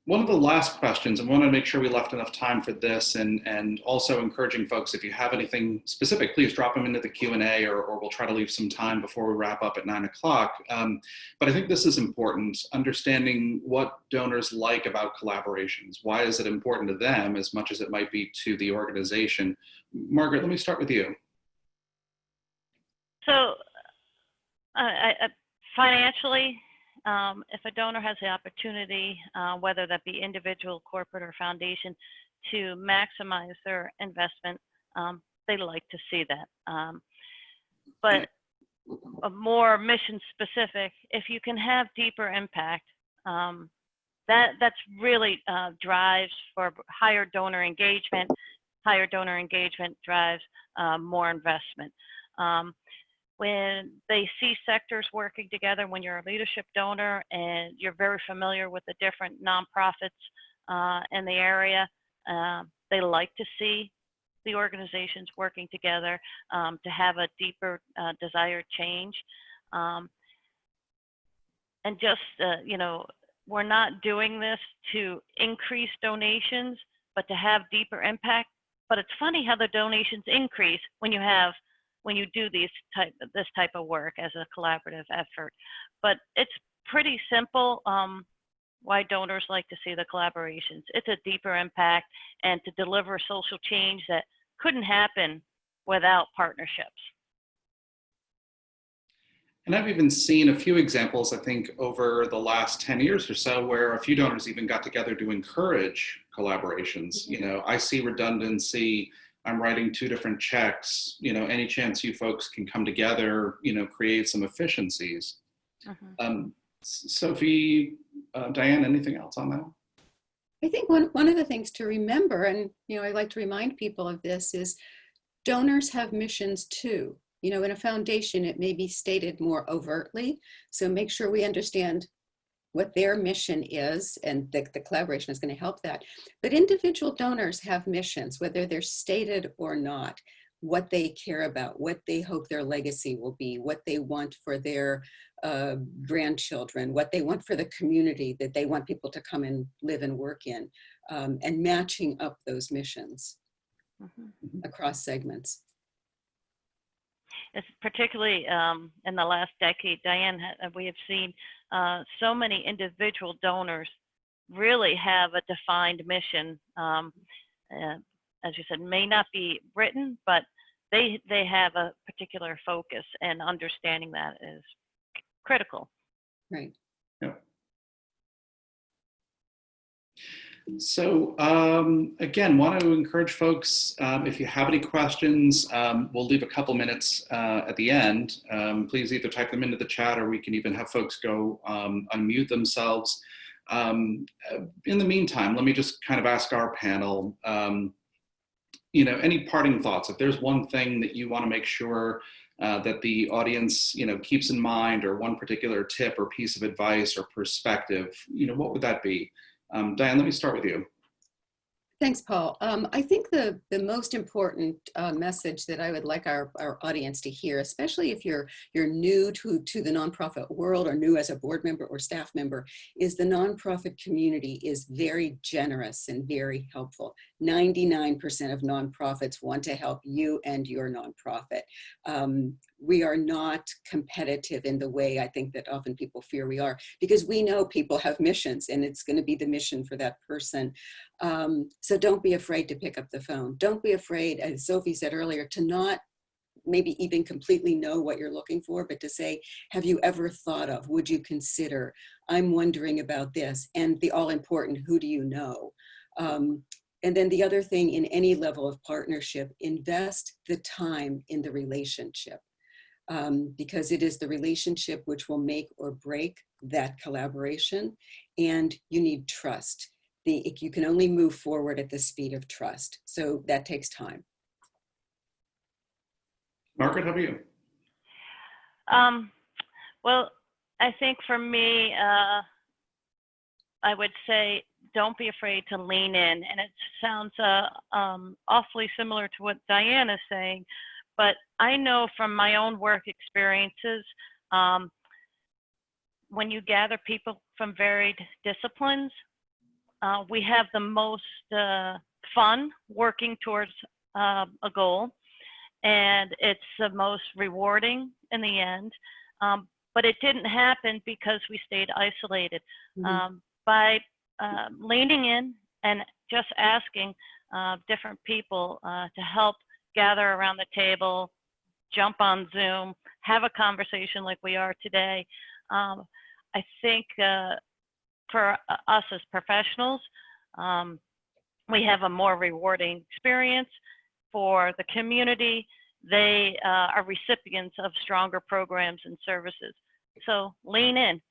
one of the last questions, and I want to make sure we left enough time for this, and also encouraging folks, if you have anything specific, please drop them into the Q&A, or we'll try to leave some time before we wrap up at 9 o'clock. But I think this is important, understanding what donors like about collaborations. Why is it important to them as much as it might be to the organization? Margaret, let me start with you. So financially, if a donor has the opportunity, whether that be individual, corporate, or foundation, to maximize their investment, they like to see that. But a more mission specific, if you can have deeper impact, that's really drives for higher donor engagement. Higher donor engagement drives more investment. When they see sectors working together, when you're a leadership donor and you're very familiar with the different nonprofits in the area, they like to see the organizations working together to have a deeper desired change. And just, you know, we're not doing this to increase donations, but to have deeper impact. But it's funny how the donations increase when you do this type of work as a collaborative effort. But it's pretty simple why donors like to see the collaborations. It's a deeper impact and to deliver social change that couldn't happen without partnerships. And I've even seen a few examples, I think, over the last 10 years or so, where a few donors even got together to encourage collaborations. You know, I see redundancy, I'm writing 2 different checks, you know, any chance you folks can come together, you know, create some efficiencies. Sophie, Diane, anything else on that? I think one of the things to remember, and, you know, I like to remind people of this, is donors have missions too. You know, in a foundation, it may be stated more overtly. So make sure we understand what their mission is, and the collaboration is going to help that. But individual donors have missions, whether they're stated or not, what they care about, what they hope their legacy will be, what they want for their grandchildren, what they want for the community that they want people to come and live and work in, and matching up those missions across segments. It's particularly in the last decade, Diane, we have seen so many individual donors really have a defined mission. As you said, may not be written, but they have a particular focus, and understanding that is critical. Right. Yeah. So again, want to encourage folks, if you have any questions, we'll leave a couple minutes at the end. Please either type them into the chat, or we can even have folks go unmute themselves. In the meantime, let me just kind of ask our panel, any parting thoughts? If there's one thing that you want to make sure that the audience, keeps in mind, or one particular tip or piece of advice or perspective, what would that be? Diane, let me start with you. Thanks, Paul. I think the most important message that I would like our audience to hear, especially if you're new to the nonprofit world, or new as a board member or staff member, is the nonprofit community is very generous and very helpful. 99% of nonprofits want to help you and your nonprofit. We are not competitive in the way I think that often people fear we are, because we know people have missions, and it's going to be the mission for that person. So don't be afraid to pick up the phone. Don't be afraid, as Sophie said earlier, to not maybe even completely know what you're looking for, but to say, have you ever thought of, would you consider, I'm wondering about this, and the all important, who do you know? And then the other thing, in any level of partnership, invest the time in the relationship, because it is the relationship which will make or break that collaboration, and you need trust. You can only move forward at the speed of trust. So that takes time. Margaret, how about you? Well, I think for me, I would say don't be afraid to lean in. And it sounds awfully similar to what Diane is saying, but I know from my own work experiences, when you gather people from varied disciplines, we have the most fun working towards a goal, and it's the most rewarding in the end. But it didn't happen because we stayed isolated. Mm-hmm. By leaning in and just asking different people to help gather around the table, jump on Zoom, have a conversation like we are today, I think for us as professionals, we have a more rewarding experience. For the community, they are recipients of stronger programs and services. So lean in.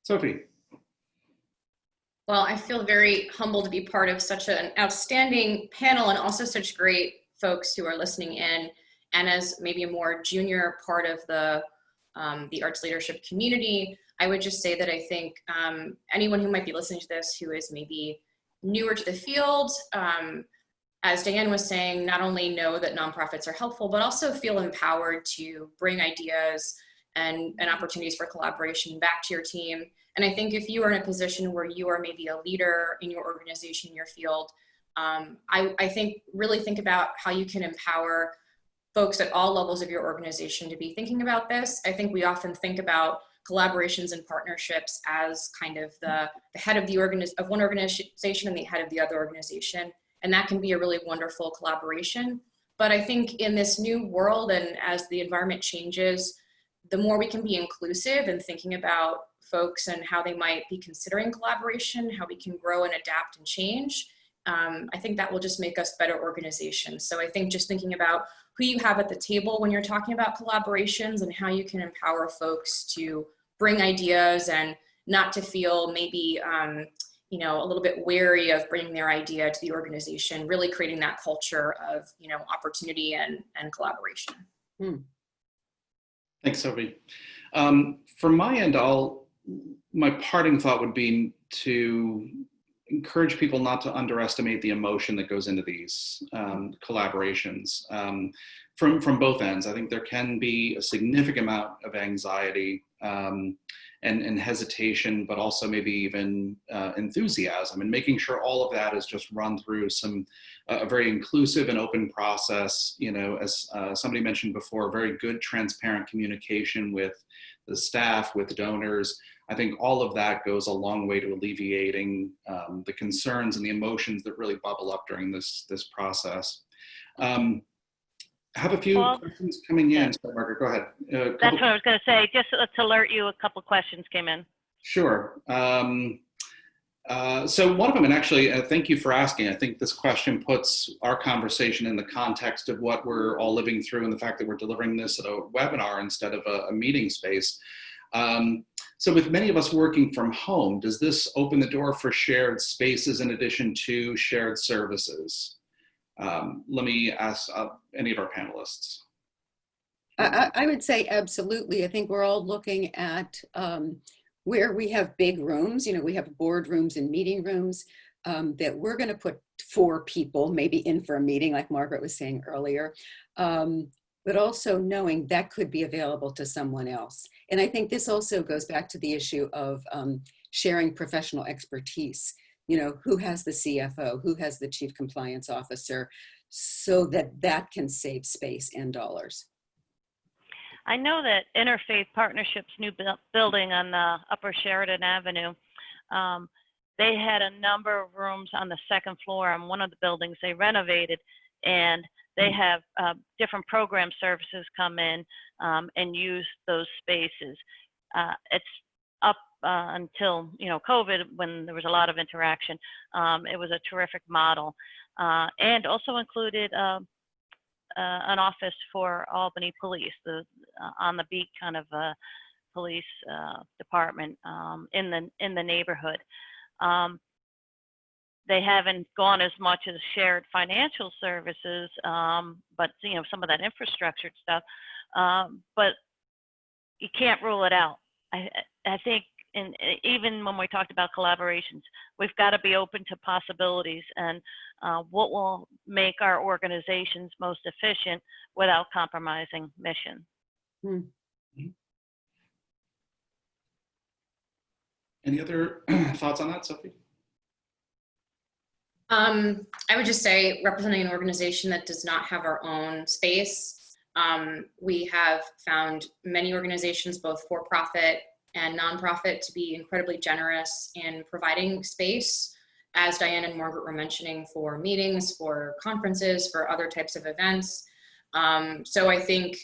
Sophie. Well, I feel very humbled to be part of such an outstanding panel, and also such great folks who are listening in. And as maybe a more junior part of the arts leadership community, I would just say that I think anyone who might be listening to this who is maybe newer to the field, as Diane was saying, not only know that nonprofits are helpful, but also feel empowered to bring ideas and opportunities for collaboration back to your team. And I think if you are in a position where you are maybe a leader in your organization, your field, I think really think about how you can empower folks at all levels of your organization to be thinking about this. I think we often think about collaborations and partnerships as kind of the head of one organization and the head of the other organization. And that can be a really wonderful collaboration. But I think in this new world, and as the environment changes, the more we can be inclusive and thinking about folks and how they might be considering collaboration, how we can grow and adapt and change, I think that will just make us better organizations. So I think just thinking about who you have at the table when you're talking about collaborations, and how you can empower folks to bring ideas and not to feel maybe a little bit wary of bringing their idea to the organization, really creating that culture of opportunity and collaboration. Thanks, Sophie. From my end, my parting thought would be to encourage people not to underestimate the emotion that goes into these collaborations from both ends. I think there can be a significant amount of anxiety and hesitation, but also maybe even enthusiasm, and making sure all of that is just run through a very inclusive and open process. As somebody mentioned before, very good, transparent communication with the staff, with donors. I think all of that goes a long way to alleviating the concerns and the emotions that really bubble up during this process. Have a few Well, questions coming in. yeah. So Margaret, go ahead. That's what I was going to say. Just to alert you, a couple questions came in. Sure. So one of them, and actually, thank you for asking. I think this question puts our conversation in the context of what we're all living through and the fact that we're delivering this at a webinar instead of a meeting space. So with many of us working from home, does this open the door for shared spaces in addition to shared services? Let me ask any of our panelists. I would say absolutely. I think we're all looking at where we have big rooms, we have boardrooms and meeting rooms that we're going to put 4 people maybe in for a meeting, like Margaret was saying earlier, but also knowing that could be available to someone else. And I think this also goes back to the issue of sharing professional expertise. Who has the CFO, who has the chief compliance officer, so that can save space and dollars. I know that Interfaith Partnership's new building on the Upper Sheridan Avenue, they had a number of rooms on the 2nd floor on one of the buildings they renovated, and they have different program services come in and use those spaces. It's up until COVID, when there was a lot of interaction. It was a terrific model, and also included an office for Albany Police, the on the beat kind of police department in the neighborhood. They haven't gone as much as shared financial services, but some of that infrastructure stuff. But you can't rule it out. I think, and even when we talked about collaborations, we've got to be open to possibilities and what will make our organizations most efficient without compromising mission. Any other thoughts on that, Sophie? I would just say, representing an organization that does not have our own space, we have found many organizations, both for-profit and nonprofit, to be incredibly generous in providing space, as Diane and Margaret were mentioning, for meetings, for conferences, for other types of events. So I think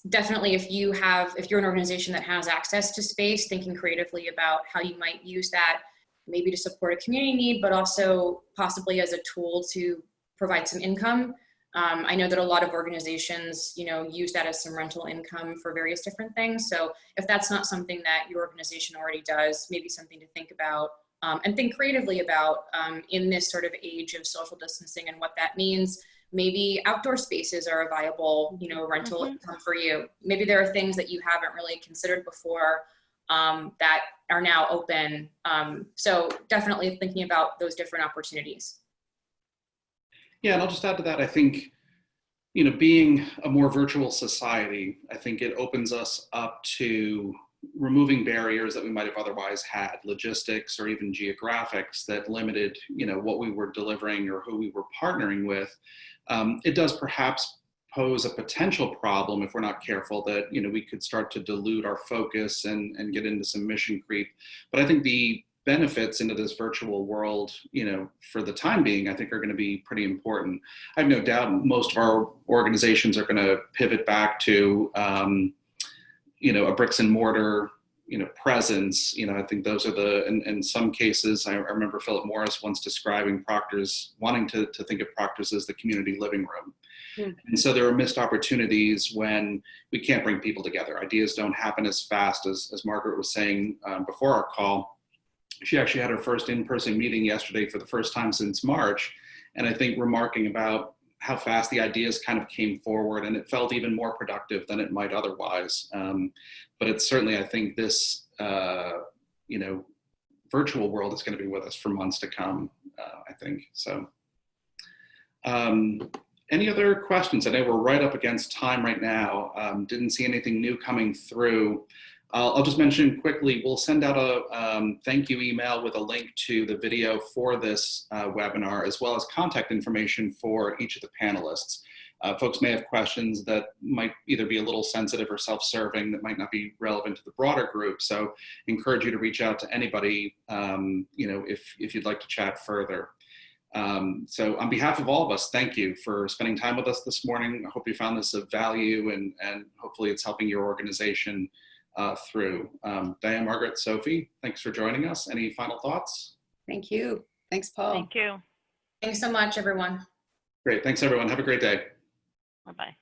definitely if you're an organization that has access to space, thinking creatively about how you might use that, maybe to support a community need, but also possibly as a tool to provide some income. I know that a lot of organizations, use that as some rental income for various different things. So if that's not something that your organization already does, maybe something to think about and think creatively about in this sort of age of social distancing and what that means. Maybe outdoor spaces are a viable, rental income for you. Maybe there are things that you haven't really considered before that are now open. So definitely thinking about those different opportunities. Yeah, and I'll just add to that. I think, being a more virtual society, I think it opens us up to removing barriers that we might have otherwise had, logistics or even geographics that limited, what we were delivering or who we were partnering with. It does perhaps pose a potential problem if we're not careful that, we could start to dilute our focus and get into some mission creep. But I think the benefits into this virtual world, for the time being, I think are going to be pretty important. I have no doubt most of our organizations are going to pivot back to, a bricks and mortar, presence. I think those are in some cases, I remember Philip Morris once describing Proctor's, wanting to think of Proctor's as the community living room. And so there are missed opportunities when we can't bring people together. Ideas don't happen as fast as Margaret was saying before our call. She actually had her first in-person meeting yesterday for the first time since March. And I think remarking about how fast the ideas kind of came forward, and it felt even more productive than it might otherwise. But it's certainly, I think this, virtual world is going to be with us for months to come, I think. So any other questions? I know we're right up against time right now. Didn't see anything new coming through. I'll just mention quickly, we'll send out a thank you email with a link to the video for this webinar, as well as contact information for each of the panelists. Folks may have questions that might either be a little sensitive or self-serving that might not be relevant to the broader group. So encourage you to reach out to anybody, if you'd like to chat further. So on behalf of all of us, thank you for spending time with us this morning. I hope you found this of value, and hopefully it's helping your organization through. Diane, Margaret, Sophie, thanks for joining us. Any final thoughts? Thank you. Thanks, Paul. Thank you. Thanks so much, everyone. Great. Thanks, everyone. Have a great day. Bye-bye.